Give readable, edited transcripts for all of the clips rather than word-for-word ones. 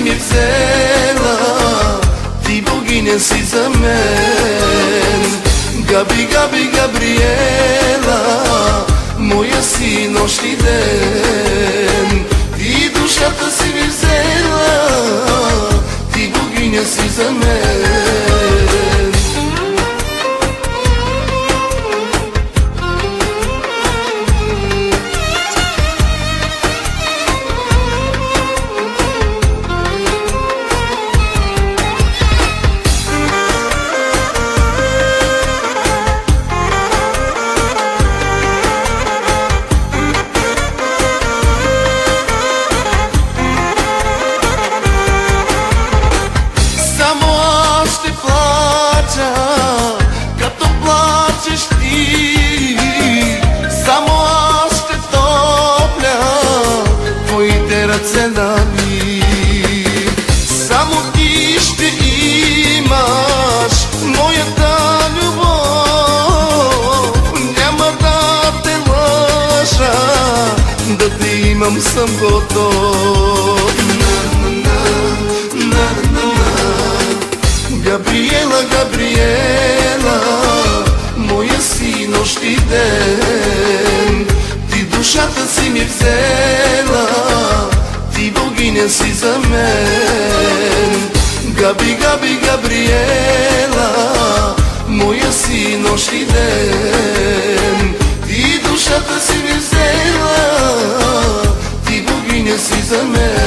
ми взела, ти богиня си за мен. Габи, Габи, Габриела, моя си нощ и ден. Ти душата си ми взела, ти богиня си за мен. Като плачеш ти, само аз ще топля твоите ръце нами. Само ти ще имаш моята любов. Няма да те лъжа, да те имам съм готов. Габриела, Габриела, моя си нощ и ден. Ти душата си ми взела, ти богиня си за мен. Габи, Габи, Габриела, моя си нощ и ден. Ти душата си ми взела, ти богиня си за мен.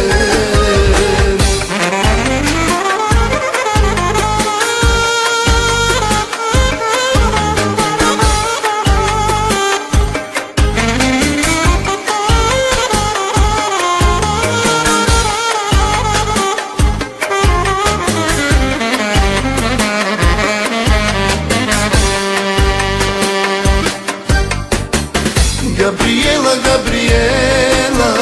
Габриела, Габриела,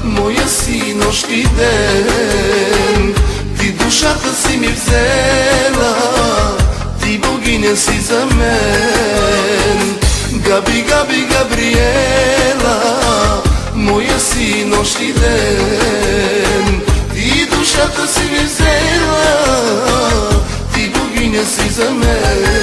моя си нощ и ден. Ти душата си ми взела, ти богиня си за мен. Габи, Габи, Габриела, моя си нощ и ден. Ти душата си ми взела, ти богиня си за мен.